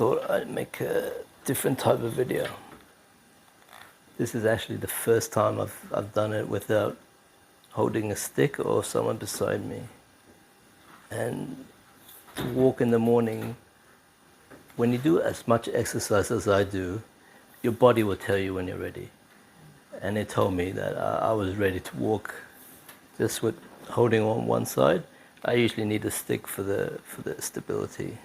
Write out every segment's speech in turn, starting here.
thought I'd make a different type of video. This is actually the first time I've done it without holding a stick or someone beside me. And to walk in the morning, when you do as much exercise as I do, your body will tell you when you're ready. And it told me that I was ready to walk just with holding on one side. I usually need a stick for the stability.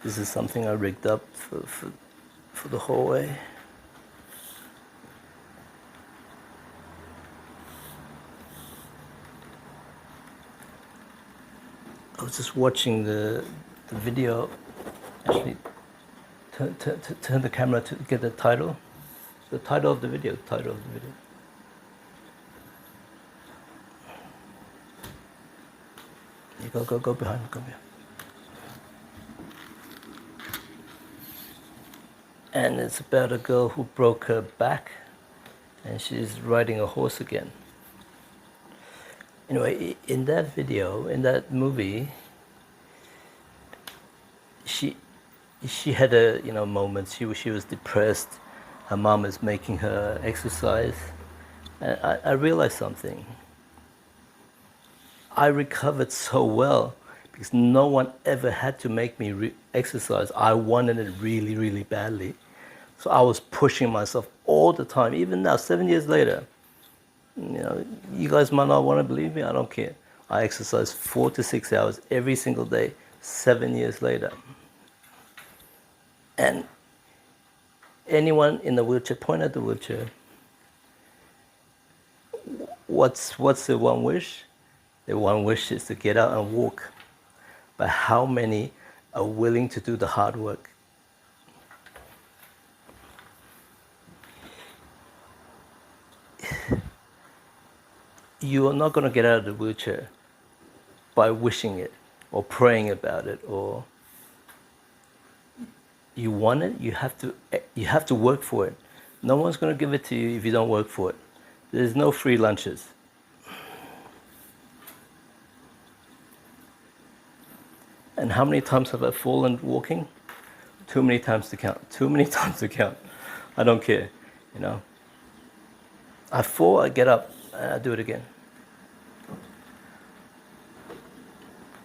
This is something I rigged up for the whole way. I was just watching the video. Actually, turn the camera to get the title. The title of the video. You go behind. Come here. And it's about a girl who broke her back, and she's riding a horse again. Anyway, in that video, in that movie, she had a moment. She was depressed. Her mom is making her exercise, and I realized something. I recovered so well because no one ever had to make me exercise. I wanted it really, really badly. So I was pushing myself all the time. Even now, 7 years later, you guys might not want to believe me. I don't care. I exercise 4 to 6 hours every single day, 7 years later. And anyone in the wheelchair, point at the wheelchair. What's the one wish? The one wish is to get out and walk. But how many are willing to do the hard work? You are not going to get out of the wheelchair by wishing it or praying about it, or you want it, you have to work for it. No one's going to give it to you if you don't work for it. There's no free lunches. And how many times have I fallen walking? Too many times to count. Too many times to count. I don't care, I fall, I get up, and I do it again.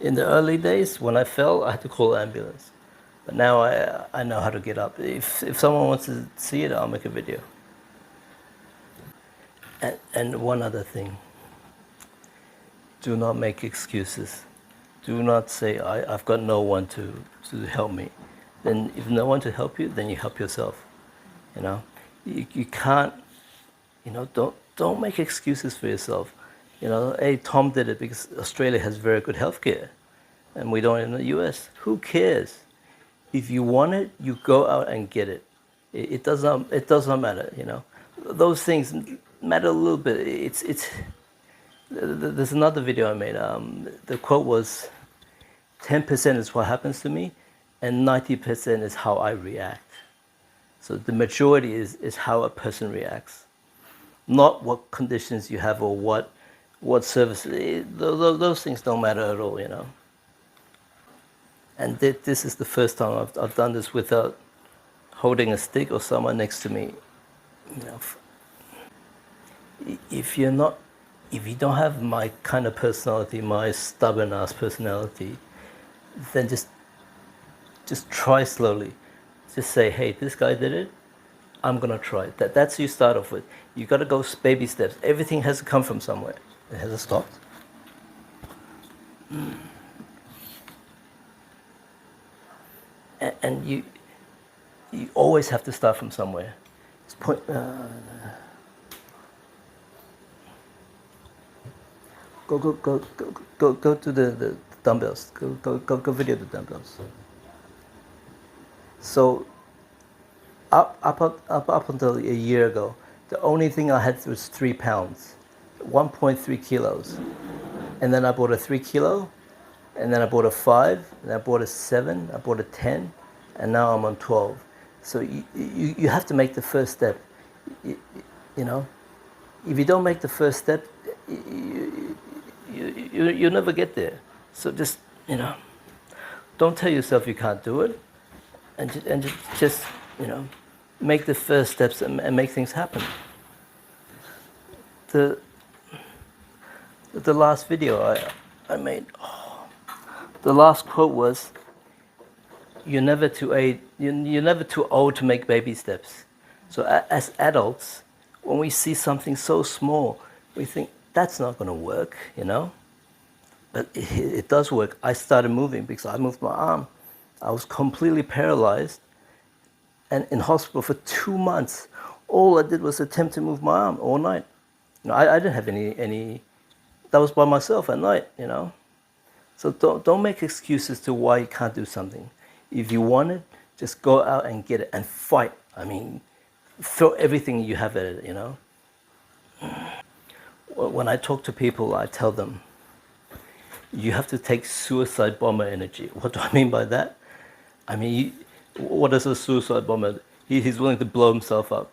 In the early days, when I fell, I had to call an ambulance. But now I know how to get up. If someone wants to see it, I'll make a video. And one other thing. Do not make excuses. Do not say, I've got no one to help me. Then if no one to help you, then you help yourself. You can't, don't make excuses for yourself. Hey, Tom did it because Australia has very good healthcare, and we don't in the US. Who cares? If you want it, you go out and get it. It does not matter. Those things matter a little bit. There's another video I made. The quote was, 10% is what happens to me, and 90% is how I react. So the majority is how a person reacts, not what conditions you have or what services. Those things don't matter at all, And this is the first time I've done this without holding a stick or someone next to me. If you don't have my kind of personality, my stubborn ass personality, then just try slowly. Just say, hey, this guy did it, I'm gonna try it. That's who you start off with. You gotta go baby steps. Everything has to come from somewhere. It hasn't stopped. And you always have to start from somewhere. Go to the dumbbells. Go video the dumbbells. So up until a year ago, the only thing I had was 3 pounds, 1.3 kilos. And then I bought a 3 kilo, and then I bought a 5, and I bought a 7, I bought a 10, and now I'm on 12. So you have to make the first step. If you don't make the first step, you'll never get there. So just, you know, don't tell yourself you can't do it, and just, you know, make the first steps and make things happen. The last video I made, the last quote was, you're never too old to make baby steps. So as adults, when we see something so small, we think that's not going to work, you know. But it does work. I started moving because I moved my arm. I was completely paralyzed and in hospital for 2 months. All I did was attempt to move my arm all night. You know, I didn't have any. That was by myself at night, you know. So don't make excuses to why you can't do something. If you want it, just go out and get it and fight. I mean, throw everything you have at it, you know. When I talk to people, I tell them, you have to take suicide bomber energy. What do I mean by that? I mean, what is a suicide bomber? He's willing to blow himself up.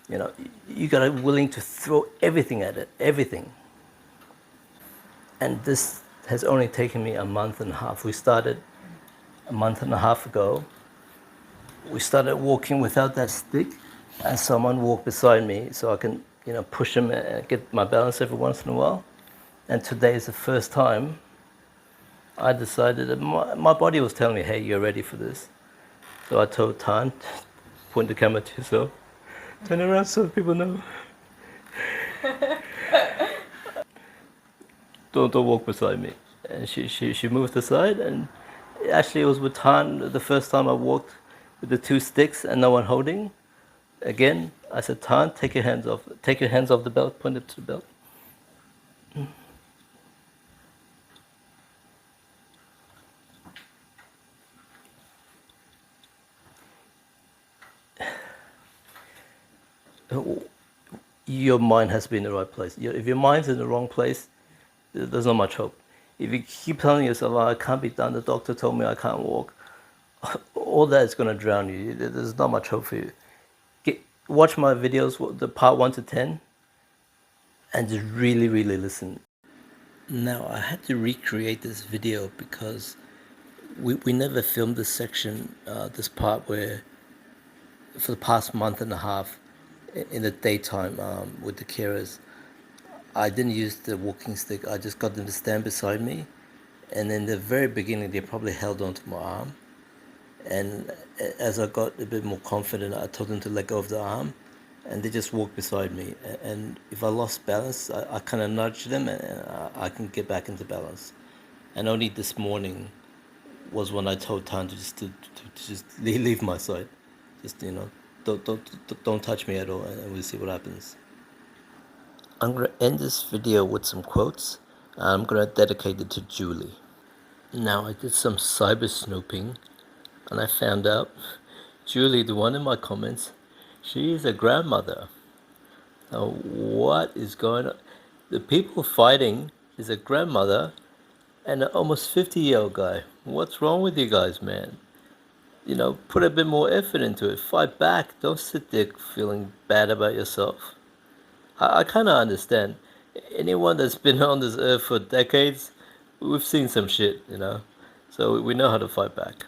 You know, you gotta be willing to throw everything at it, everything. And this has only taken me a month and a half. We started a month and a half ago. We started walking without that stick, and someone walked beside me so I can, you know, push him and get my balance every once in a while. And today is the first time I decided that my body was telling me, hey, you're ready for this. So I told Tan, point the camera to yourself, turn around so people know. Don't walk beside me. And she moved aside, and actually it was with Tan the first time I walked with the 2 sticks and no one holding. Again, I said, Tan, take your hands off the belt, point it to the belt. Your mind has to be in the right place. If your mind's in the wrong place, there's not much hope. If you keep telling yourself, oh, it can't be done, the doctor told me I can't walk, all that is going to drown you. There's not much hope for you. Watch my videos, the part 1 to 10, and just really, really listen. Now, I had to recreate this video because we never filmed this section, this part where, for the past month and a half, in the daytime with the carers, I didn't use the walking stick. I just got them to stand beside me. And in the very beginning, they probably held onto my arm. And as I got a bit more confident, I told them to let go of the arm. And they just walked beside me. And if I lost balance, I kind of nudged them and I can get back into balance. And only this morning was when I told Tan to just leave my side. Just, you know, don't touch me at all, and we'll see what happens. I'm going to end this video with some quotes. I'm going to dedicate it to Julie. Now, I did some cyber snooping, and I found out Julie, the one in my comments, she is a grandmother. Now, what is going on? The people fighting is a grandmother and an almost 50-year-old guy. What's wrong with you guys, man? You know, put a bit more effort into it. Fight back. Don't sit there feeling bad about yourself. I kind of understand. Anyone that's been on this earth for decades, we've seen some shit, you know. So we know how to fight back.